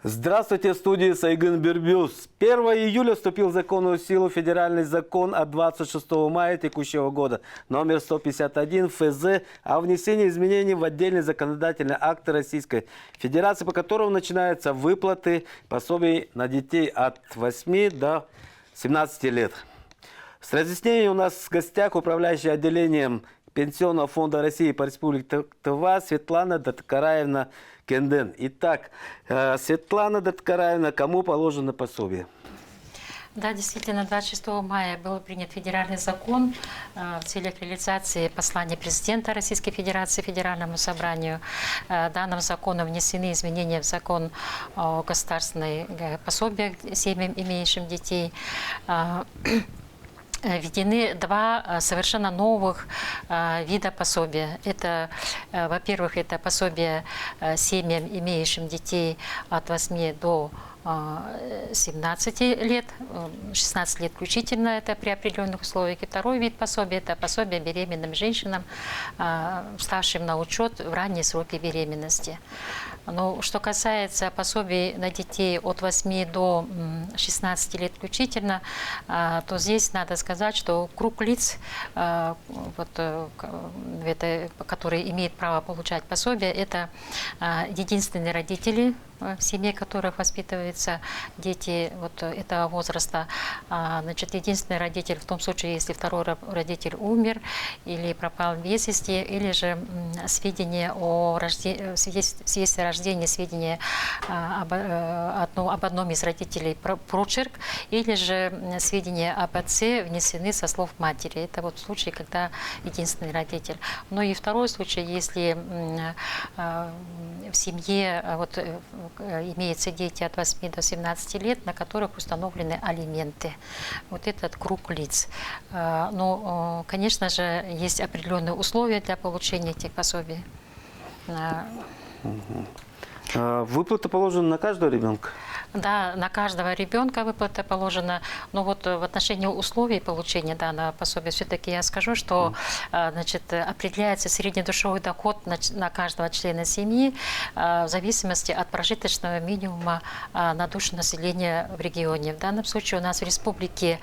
Здравствуйте, в студии Сайгын Бирбюс. 1 июля вступил в законную силу федеральный закон от 26 мая текущего года, номер 151 ФЗ, о внесении изменений в отдельные законодательные акты Российской Федерации, по которым начинаются выплаты пособий на детей от 8 до 17 лет. С разъяснением у нас в гостях управляющий отделением Пенсионного фонда России по Республике Тыва Светлана Даткараевна Кенден. Итак, Светлана Даткараевна, кому положено пособие? Да, действительно, 26 мая был принят федеральный закон в целях реализации послания президента Российской Федерации Федеральному собранию. Данным законом внесены изменения в закон о государственной пособии семьям, имеющим детей. Введены два совершенно новых вида пособия. Это, во-первых, это пособие семьям, имеющим детей от 8 до 17 лет, 16 лет включительно, это при определенных условиях. И второй вид пособия – это пособие беременным женщинам, вставшим на учет в ранние сроки беременности. Но что касается пособий на детей от 8 до 16 лет включительно, то здесь надо сказать, что круг лиц, которые имеют право получать пособие, это единственные родители, в семье которых воспитываются дети этого возраста. Значит, единственный родитель в том случае, если второй родитель умер или пропал без вести, или же сведения о свидетельстве о рождении, сведения об одном из родителей прочерк, или же сведения об отце внесены со слов матери. Это вот случай, когда единственный родитель. Но и второй случай, если в семье имеются дети от 8 до 17 лет, на которых установлены алименты. Вот этот круг лиц. Но, конечно же, есть определенные условия для получения этих пособий. Выплата положена на каждого ребенка? Да, на каждого ребенка выплата положена. Но вот в отношении условий получения данного пособия все-таки я скажу, что значит, определяется среднедушевой доход на каждого члена семьи в зависимости от прожиточного минимума на душу населения в регионе. В данном случае у нас в республике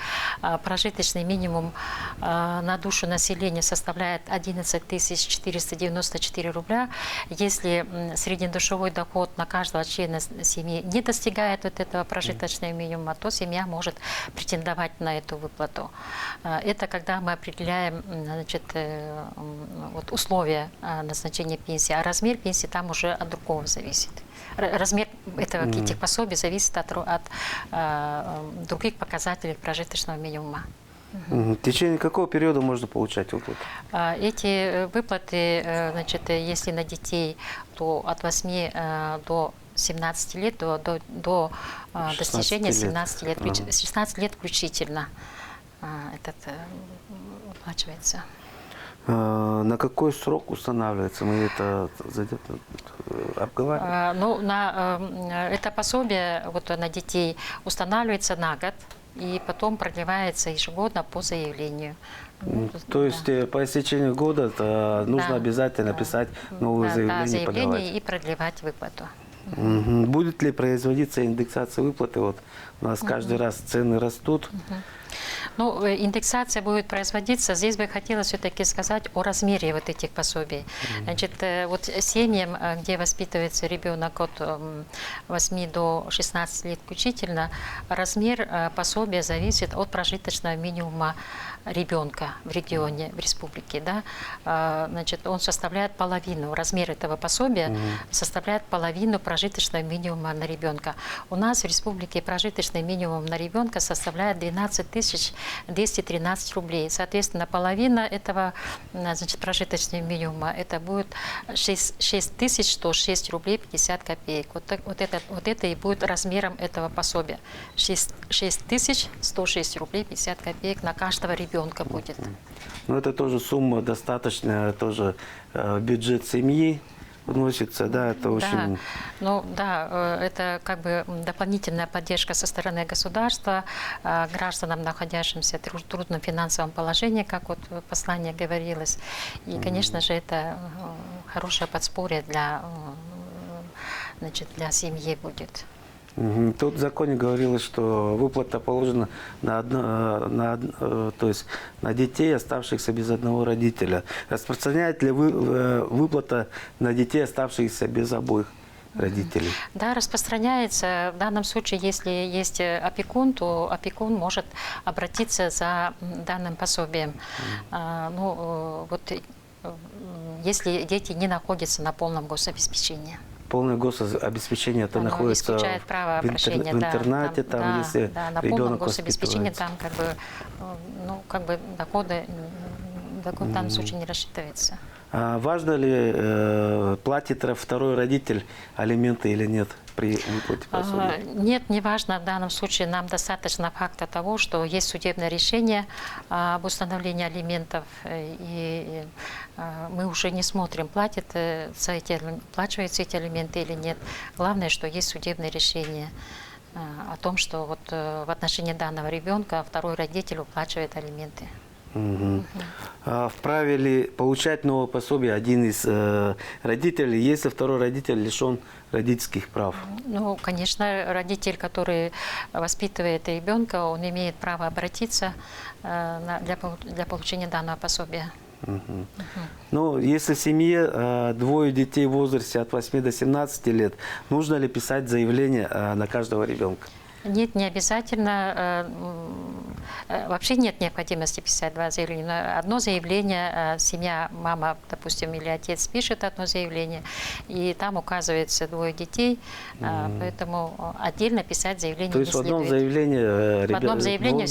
прожиточный минимум на душу населения составляет 11 494 рубля. Если среднедушевой доход на каждого члена семьи не достигает вот этого прожиточного минимума, то семья может претендовать на эту выплату. Это когда мы определяем, значит, вот условия назначения пенсии, а размер пенсии там уже от другого зависит. Размер этих пособий зависит от других показателей прожиточного минимума. В течение какого периода можно получать выплаты? Эти выплаты, значит, если на детей, то от 8 до 17 лет, до достижения 17 лет, 16 лет включительно этот выплачивается. На какой срок устанавливается? Мы это обговариваем? Ну, это пособие на детей устанавливается на год и потом продлевается ежегодно по заявлению. То есть по истечению года нужно обязательно писать новое заявление и продлевать выплату. Будет ли производиться индексация выплаты? Вот у нас каждый раз цены растут. Ну, индексация будет производиться. Здесь бы хотелось все-таки сказать о размере вот этих пособий. Значит, вот семьям, где воспитывается ребенок от 8 до 16 лет включительно, размер пособия зависит от прожиточного минимума ребенка в регионе, в республике. Да? Значит, он составляет половину, размер этого пособия составляет половину прожиточного минимума на ребенка. У нас в республике прожиточный минимум на ребенка составляет 12 213 рублей. Соответственно, половина этого, значит, прожиточного минимума, это будет 6106 рублей 50 копеек. Вот это и будет размером этого пособия. 6106 рублей 50 копеек на каждого ребенка будет. Ну, это тоже сумма достаточная, тоже бюджет семьи вносится, да, это очень... Ну да, это как бы дополнительная поддержка со стороны государства гражданам, находящимся в трудном финансовом положении, как вот в послании говорилось. И, конечно же, это хорошее подспорье для, значит, для семьи будет. Тут в законе говорилось, что выплата положена то есть на детей, оставшихся без одного родителя. Распространяет ли выплата на детей, оставшихся без обоих родителей? Да, распространяется. В данном случае, если есть опекун, то опекун может обратиться за данным пособием. Если дети не находятся на полном гособеспечении. Полное гособеспечение это Оно находится исключает право в обращения, в да, интернате, там, если да, на полном ребенок гособеспечении воспитывается. там доходы в данном случае не рассчитывается. А важно ли, платит второй родитель алименты или нет при выплате пособия? Нет, не важно. В данном случае нам достаточно факта того, что есть судебное решение об установлении алиментов, и мы уже не смотрим, оплачиваются эти алименты или нет. Главное, что есть судебное решение о том, что вот в отношении данного ребенка второй родитель уплачивает алименты. А вправе ли получать новое пособие один из родителей, если второй родитель лишен родительских прав? Ну, конечно, родитель, который воспитывает ребенка, он имеет право обратиться для получения данного пособия. Ну, если в семье двое детей в возрасте от 8 до 17 лет, нужно ли писать заявление на каждого ребенка? Нет, не обязательно. Вообще нет необходимости писать два заявления. Но одно заявление, семья, мама, допустим, или отец пишет одно заявление, и там указывается двое детей, поэтому отдельно писать заявление То не есть в следует. одном заявлении, В одном заявлении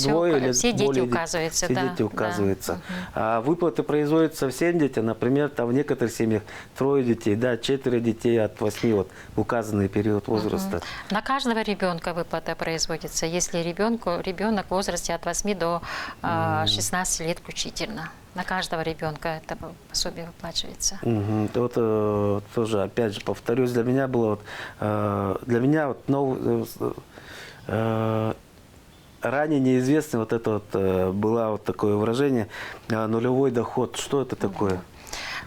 все дети указываются. Все да, дети указываются. да. А выплаты производятся всем детям, например, там в некоторых семьях трое детей, да, 4 детей от 8 вот, в указанный период возраста. На каждого ребенка выплата производится, если ребенок в возрасте от 8 до 16 лет включительно. На каждого ребенка это пособие выплачивается. Вот тоже, опять же, повторюсь, для меня было ранее неизвестно было вот такое выражение нулевой доход. Что это такое?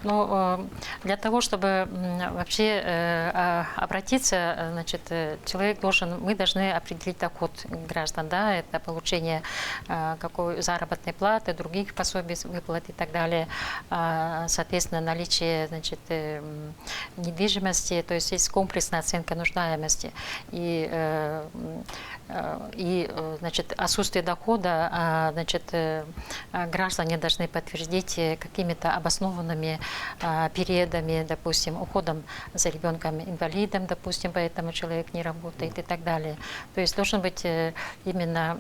Ну, для того, чтобы вообще обратиться, значит, мы должны определить доход граждан, да, это получение какой заработной платы, других пособий, выплат и так далее, соответственно, наличие, значит, недвижимости, то есть есть комплексная оценка нуждаемости и значит, отсутствие дохода, значит, граждане должны подтвердить какими-то обоснованными периодами, допустим, уходом за ребенком-инвалидом, допустим, поэтому человек не работает и так далее. То есть должен быть именно,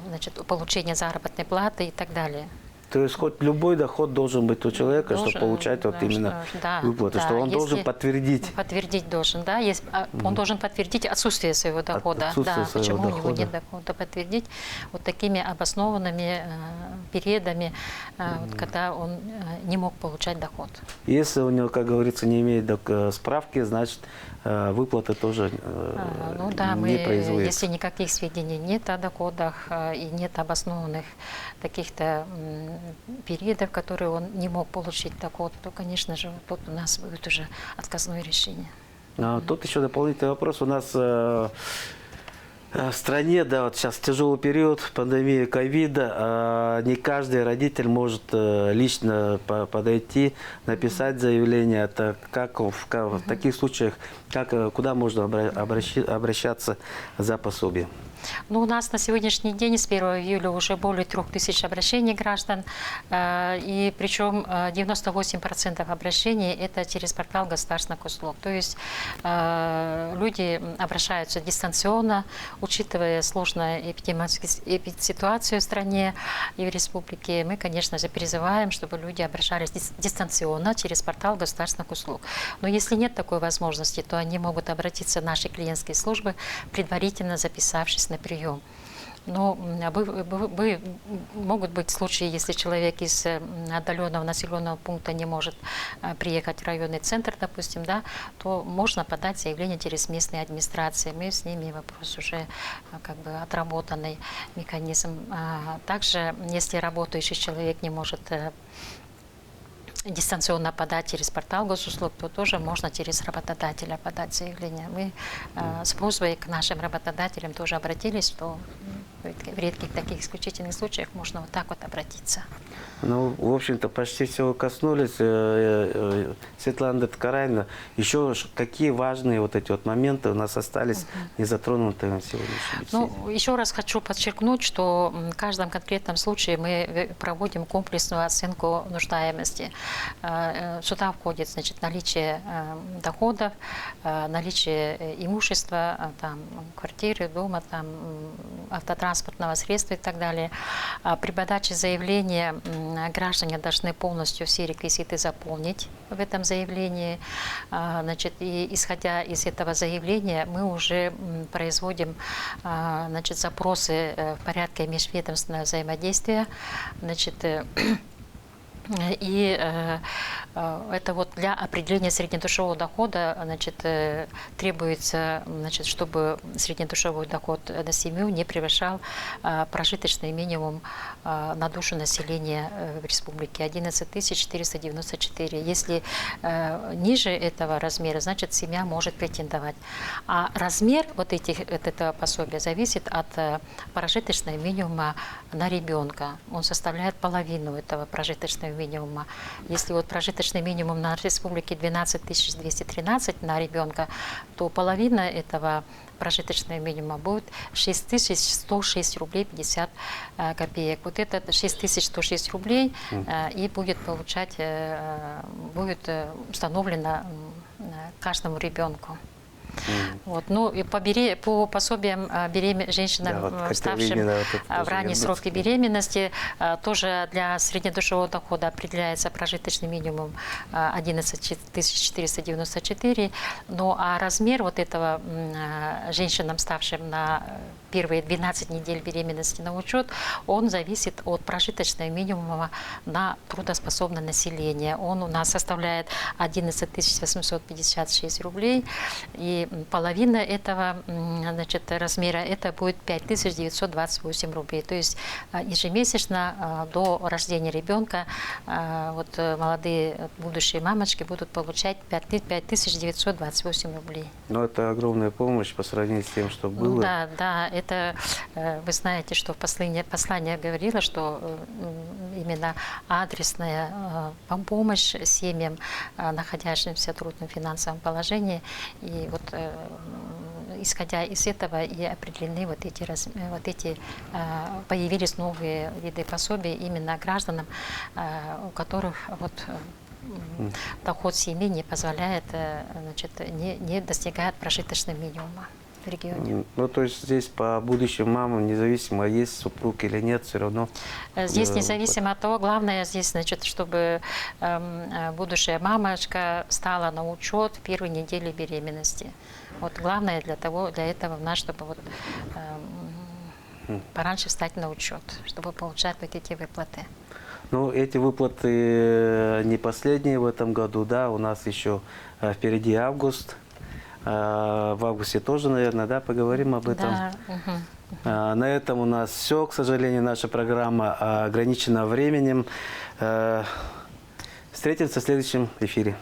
значит, получение заработной платы и так далее. То есть хоть любой доход должен быть у человека, чтобы получать вот именно выплаты, что он должен подтвердить. Подтвердить должен, да. Он должен подтвердить отсутствие своего дохода. Почему у него нет дохода, подтвердить вот такими обоснованными периодами, вот, когда он не мог получать доход. Если у него, как говорится, не имеет справки, значит выплаты тоже не производятся. Если никаких сведений нет о доходах и нет обоснованных каких-то периодов, в которые он не мог получить доход, то, конечно же, тут у нас будет уже отказное решение. Тут еще дополнительный вопрос. У нас в стране, да, вот сейчас тяжелый период, пандемия ковида, не каждый родитель может лично подойти, написать заявление. Это как в таких случаях, куда можно обращаться за пособием? Ну, у нас на сегодняшний день с 1 июля уже более 3000 обращений граждан, и причем 98% обращений это через портал государственных услуг. То есть люди обращаются дистанционно, учитывая сложную ситуацию в стране и в республике. Мы, конечно же, призываем, чтобы люди обращались дистанционно через портал государственных услуг. Но если нет такой возможности, то они могут обратиться в наши клиентские службы, предварительно записавшись на прием. Но могут быть случаи, если человек из отдаленного населенного пункта не может приехать в районный центр, допустим, да, то можно подать заявление через местные администрации. Мы с ними вопрос уже как бы отработанный механизм. Также, если работающий человек не может дистанционно подать через портал госуслуг, то тоже можно через работодателя подать заявление. Мы с просьбой к нашим работодателям тоже обратились, что в редких таких исключительных случаях можно вот так вот обратиться. Ну, в общем-то, почти всего коснулись. Светлана Ткарайна, еще какие важные вот эти вот моменты у нас остались незатронутыми в сегодняшней беседе? Ну, еще раз хочу подчеркнуть, что в каждом конкретном случае мы проводим комплексную оценку нуждаемости. Сюда входит, значит, наличие доходов, наличие имущества, там, квартиры, дома, там, автотранспортного средства и так далее. При подаче заявления граждане должны полностью все реквизиты заполнить в этом заявлении. Значит, и исходя из этого заявления мы уже производим, значит, запросы в порядке межведомственного взаимодействия. Значит, и это вот для определения среднедушевого дохода, значит, требуется, значит, чтобы среднедушевой доход на семью не превышал прожиточный минимум на душу населения в республике 11 494. Если ниже этого размера, значит, семья может претендовать. А размер вот этого пособия зависит от прожиточного минимума на ребенка. Он составляет половину этого прожиточного минимума. Если вот прожиточный минимум на республике 12 213 на ребенка, то половина этого прожиточного минимума будет 6106 рублей 50 копеек. Вот это 6106 рублей и будет получать, будет установлено каждому ребенку. Вот, ну и по пособиям женщинам, Да, вот ставшим в ранние сроки беременности, тоже для среднедушевого дохода определяется прожиточный минимум 11 494. Ну а размер вот этого женщинам, ставшим на первые 12 недель беременности на учет, он зависит от прожиточного минимума на трудоспособное население. Он у нас составляет 11 856 рублей. И половина этого, значит, размера это будет 5928 рублей. То есть ежемесячно до рождения ребенка вот молодые будущие мамочки будут получать 5928 рублей. Но это огромная помощь по сравнению с тем, что было. Да, да, это вы знаете, что в послании говорило, что именно адресная помощь семьям, находящимся в трудном финансовом положении, и вот исходя из этого и определены вот эти появились новые виды пособий именно гражданам, у которых вот доход семьи не позволяет, значит, не достигает прожиточного минимума в регионе. Ну, то есть здесь по будущим мамам, независимо, есть супруг или нет, все равно... Здесь независимо от того, главное здесь, значит, чтобы будущая мамочка стала на учет в первой неделе беременности. Вот главное для этого у нас, чтобы вот пораньше встать на учет, чтобы получать вот эти выплаты. Ну, эти выплаты не последние в этом году, да, у нас еще впереди август. В августе тоже, наверное, да, поговорим об этом. Да. На этом у нас все. К сожалению, наша программа ограничена временем. Встретимся в следующем эфире.